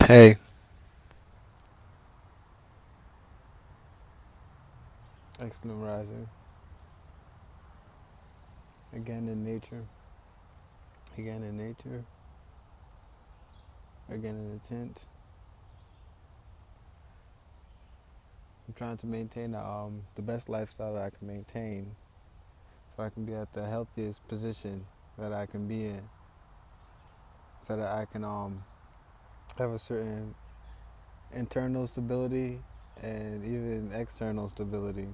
Hey, excellent rising. Again in nature. Again in nature. Again in the tent. I'm trying to maintain the best lifestyle that I can maintain, so I can be at the healthiest position that I can be in, so that I can have a certain internal stability and even external stability,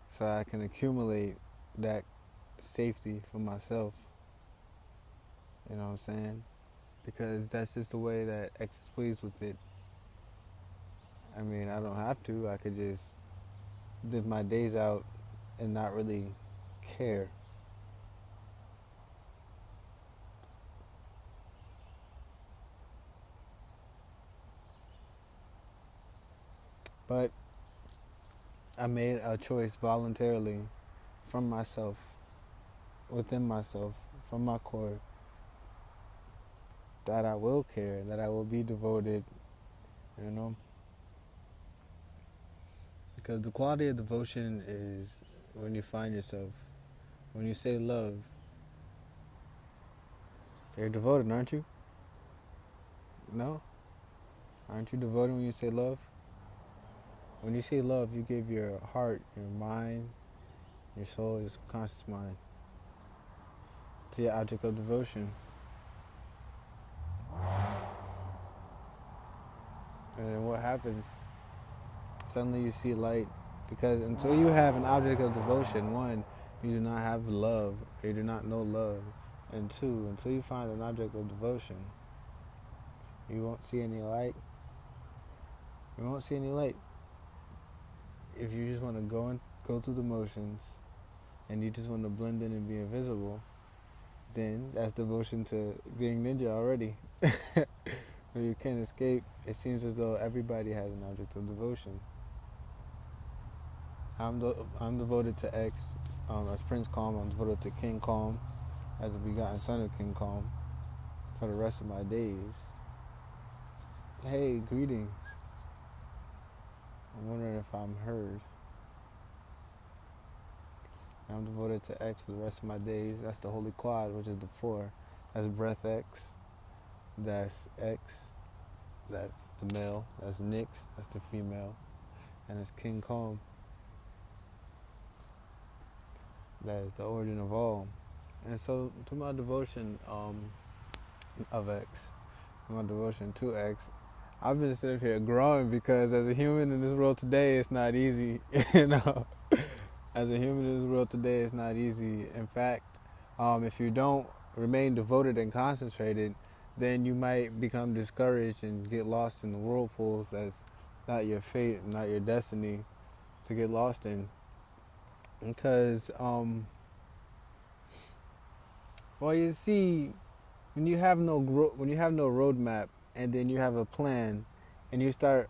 so I can accumulate that safety for myself. You know what I'm saying? Because that's just the way that X is pleased with it. I mean, I don't have to. I could just live my days out and not really care. But I made a choice voluntarily from myself, within myself, from my core, that I will care, that I will be devoted, you know? Because the quality of devotion is when you find yourself, when you say love, you're devoted, aren't you? No? Aren't you devoted when you say love? When you say love, you give your heart, your mind, your soul, your subconscious mind to your object of devotion. And then what happens? Suddenly you see light. Because until you have an object of devotion, one, you do not have love, or you do not know love. And two, until you find an object of devotion, you won't see any light. You won't see any light. If you just want to go through the motions, and you just want to blend in and be invisible, then that's devotion to being ninja already. When you can't escape, it seems as though everybody has an object of devotion. I'm devoted to X, as Prince Calm. I'm devoted to King Calm, as a begotten son of King Calm, for the rest of my days. Hey, greetings. I'm wondering if I'm heard. I'm devoted to X for the rest of my days. That's the Holy Quad, which is the 4. That's Breath X. That's X. That's the male. That's Nyx. That's the female. And it's King Calm. That is the origin of all. And so, to my devotion of X, my devotion to X, I've been sitting here growing because as a human in this world today, it's not easy. You know, as a human in this world today, it's not easy. In fact, if you don't remain devoted and concentrated, then you might become discouraged and get lost in the whirlpools that's not your fate, not your destiny to get lost in. Because, well, you see, when you have no roadmap, and then you have a plan, and you start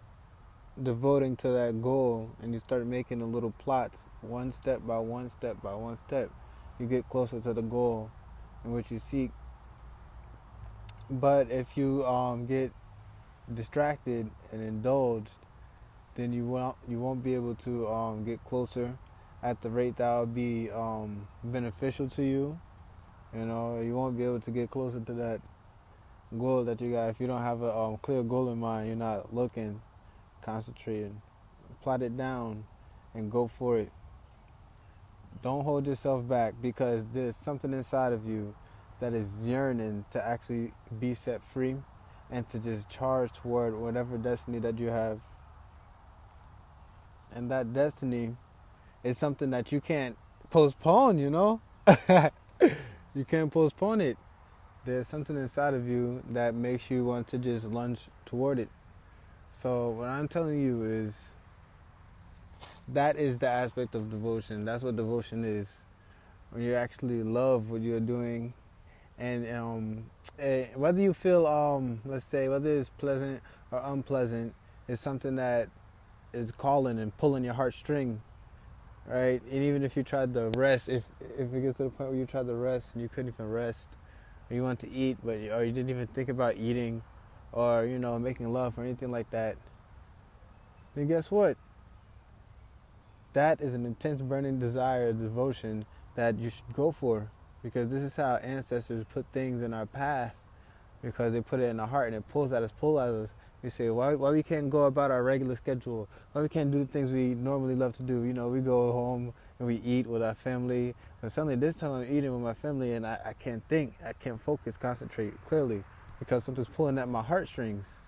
devoting to that goal, and you start making the little plots, one step by one step by one step, you get closer to the goal in which you seek. But if you get distracted and indulged, then you won't be able to get closer at the rate that would be beneficial to you. You know, you won't be able to get closer to that goal that you got if you don't have a clear goal in mind. You're not looking, concentrating, plot it down, and go for it. Don't hold yourself back, because there's something inside of you that is yearning to actually be set free and to just charge toward whatever destiny that you have. And that destiny is something that you can't postpone, you know? You can't postpone it. There's something inside of you that makes you want to just lunge toward it. So what I'm telling you is that is the aspect of devotion. That's what devotion is. When you actually love what you're doing, and whether you feel let's say whether it's pleasant or unpleasant, is something that is calling and pulling your heartstring, right? And even if you tried to rest, if it gets to the point where you tried to rest and you couldn't even rest, or you want to eat, or you didn't even think about eating, or making love or anything like that, then guess what? That is an intense burning desire, devotion that you should go for, because this is how ancestors put things in our path, because they put it in our heart and it pull at us. We say, why we can't go about our regular schedule? Why we can't do the things we normally love to do? We go home and we eat with our family, and suddenly this time I'm eating with my family and I can't think, I can't focus, concentrate clearly, because something's pulling at my heartstrings.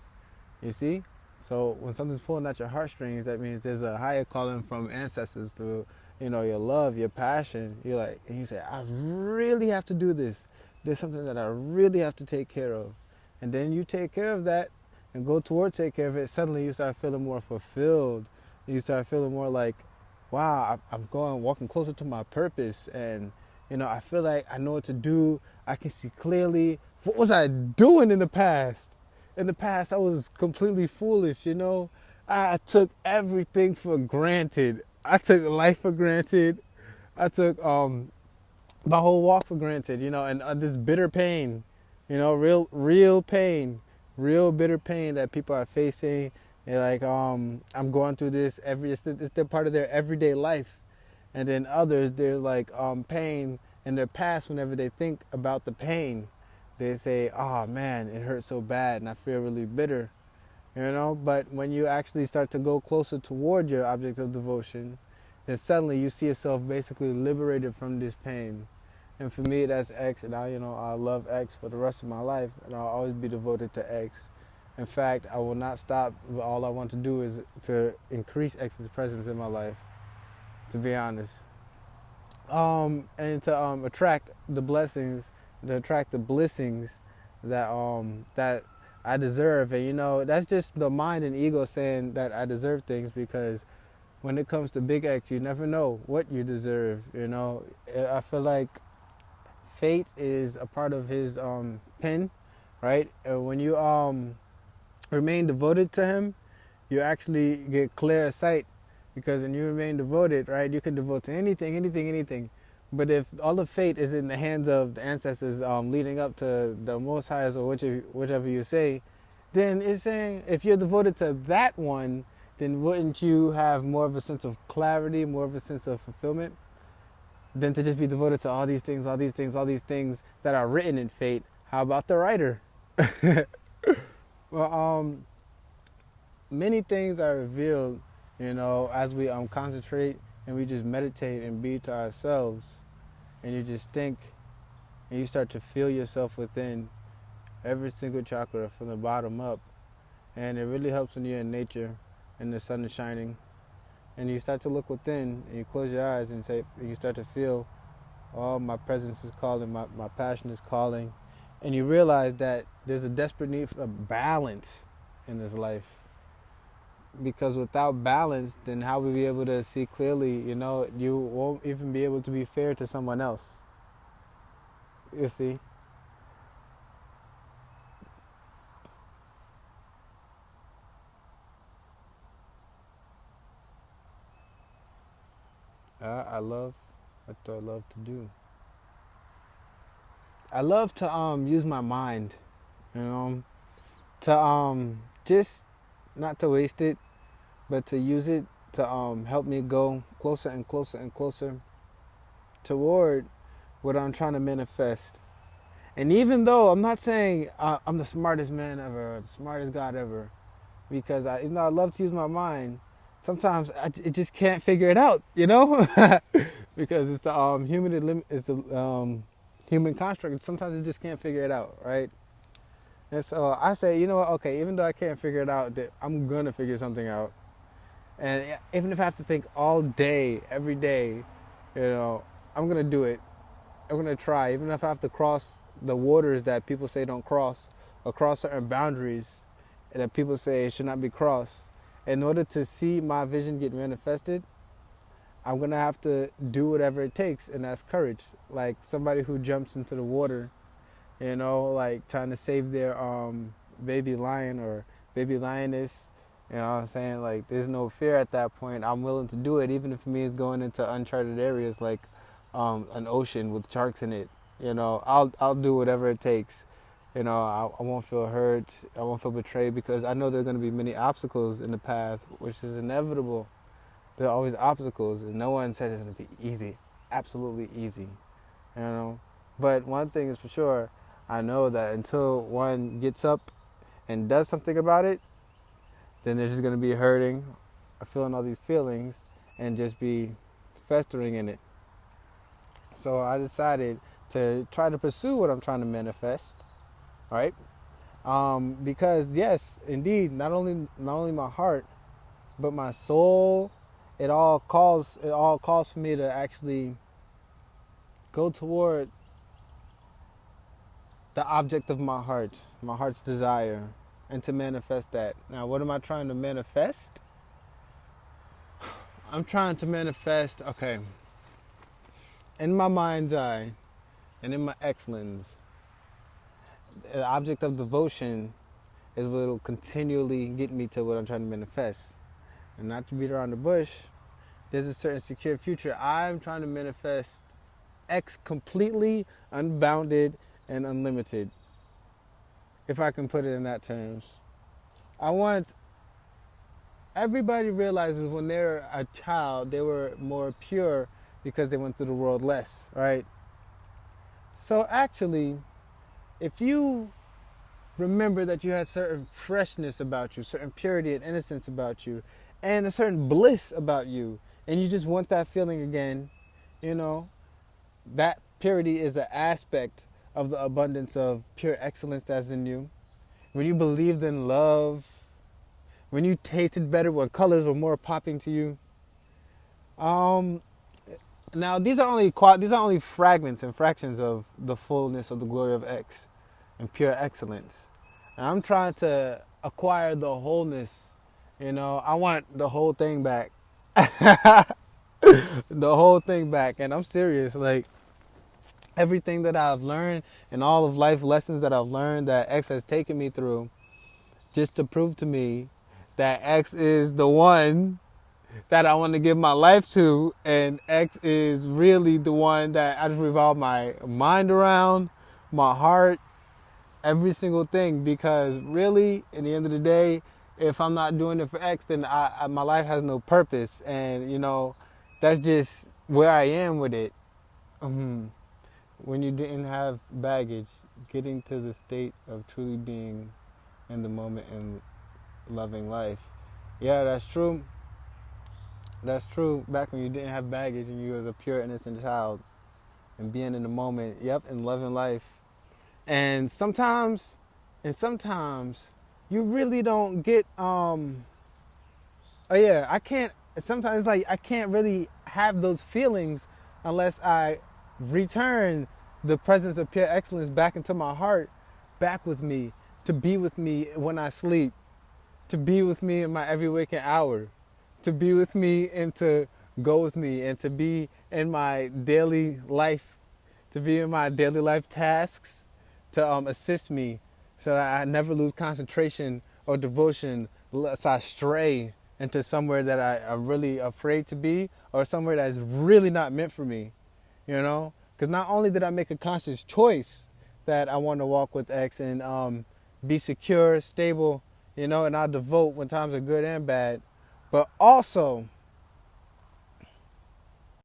You see? So when something's pulling at your heartstrings, that means there's a higher calling from ancestors to, your love, your passion. You're like, and you say, I really have to do this. There's something that I really have to take care of. And then you take care of that and go toward take care of it. Suddenly you start feeling more fulfilled. You start feeling more like, wow, I'm walking closer to my purpose. And, I feel like I know what to do. I can see clearly. What was I doing in the past? In the past, I was completely foolish, I took everything for granted. I took life for granted. I took my whole walk for granted, and this bitter pain, real pain, real bitter pain that people are facing. They're like, I'm going through this it's their part of their everyday life. And then others, there's like pain in their past. Whenever they think about the pain, they say, oh man, it hurts so bad and I feel really bitter, But when you actually start to go closer toward your object of devotion, then suddenly you see yourself basically liberated from this pain. And for me, that's X, and I love X for the rest of my life, and I'll always be devoted to X. In fact, I will not stop. All I want to do is to increase X's presence in my life, to be honest. And to attract the blessings, to attract the blessings that I deserve. And that's just the mind and ego saying that I deserve things, because when it comes to Big X, you never know what you deserve. I feel like fate is a part of his pen, right? When you remain devoted to him, you actually get clear sight, because when you remain devoted, right, you can devote to anything. But if all of fate is in the hands of the ancestors leading up to the Most Highest, or whichever you say, then it's saying if you're devoted to that one, then wouldn't you have more of a sense of clarity, more of a sense of fulfillment, than to just be devoted to all these things that are written in fate? How about the writer? Well, many things are revealed, as we concentrate and we just meditate and be to ourselves, and you just think, and you start to feel yourself within every single chakra from the bottom up. And it really helps when you're in nature and the sun is shining, and you start to look within, and you close your eyes and you start to feel, oh, my presence is calling, my passion is calling. And you realize that there's a desperate need for balance in this life. Because without balance, then how will we be able to see clearly? You won't even be able to be fair to someone else. You see? What do I love to do? I love to use my mind, to just not to waste it, but to use it to help me go closer and closer and closer toward what I'm trying to manifest. And even though I'm not saying I'm the smartest man ever, or the smartest God ever, because even though I love to use my mind, sometimes it just can't figure it out, because it's the human construct. Sometimes it just can't figure it out, right? And so I say, you know what? Okay, even though I can't figure it out, I'm gonna figure something out. And even if I have to think all day, every day, I'm gonna do it. I'm gonna try, even if I have to cross the waters that people say don't cross, or cross certain boundaries that people say should not be crossed. In order to see my vision get manifested, I'm gonna have to do whatever it takes, and that's courage. Like somebody who jumps into the water, like trying to save their baby lion or baby lioness. You know what I'm saying? Like, there's no fear at that point. I'm willing to do it, even if it means going into uncharted areas like an ocean with sharks in it. I'll do whatever it takes. I won't feel hurt. I won't feel betrayed because I know there are going to be many obstacles in the path, which is inevitable. There are always obstacles, and no one said it's going to be easy. Absolutely easy. you know. But one thing is for sure, I know that until one gets up and does something about it, then they're just going to be hurting, feeling all these feelings, and just be festering in it. So I decided to try to pursue what I'm trying to manifest, all right? Because yes, indeed, not only my heart, but my soul, it all calls for me to actually go toward the object of my heart's desire, and to manifest that. Now, what am I trying to manifest? I'm trying to manifest, okay, in my mind's eye and in my excellence, the object of devotion is what will continually get me to what I'm trying to manifest. And not to beat around the bush, there's a certain secure future. I'm trying to manifest X completely unbounded and unlimited, if I can put it in that terms. I want everybody realizes when they're a child, they were more pure because they went through the world less, right? So actually, if you remember that you had certain freshness about you, certain purity and innocence about you, and a certain bliss about you, and you just want that feeling again, that purity is an aspect of the abundance of pure excellence that's in you. When you believed in love, when you tasted better, when colors were more popping to you. Now these are only fragments and fractions of the fullness of the glory of X and pure excellence. And I'm trying to acquire the wholeness. I want the whole thing back. The whole thing back. And I'm serious. Like, everything that I've learned and all of life lessons that I've learned that X has taken me through, just to prove to me that X is the one that I want to give my life to, and X is really the one that I just revolve my mind around, my heart, every single thing. Because really, in the end of the day, if I'm not doing it for X, then my life has no purpose. And that's just where I am with it. When you didn't have baggage, getting to the state of truly being in the moment and loving life. Yeah, that's true. That's true. Back when you didn't have baggage and you was a pure, innocent child, and being in the moment, and loving life. And sometimes you really don't get. I can't. Sometimes it's like I can't really have those feelings unless I return the presence of pure excellence back into my heart, back with me, to be with me when I sleep, to be with me in my every waking hour, to be with me and to go with me, and to be in my daily life, to be in my daily life tasks, to assist me so that I never lose concentration or devotion, so I stray into somewhere that I'm really afraid to be, or somewhere that's really not meant for me, Because not only did I make a conscious choice that I want to walk with X and be secure, stable, and I'll devote when times are good and bad, but also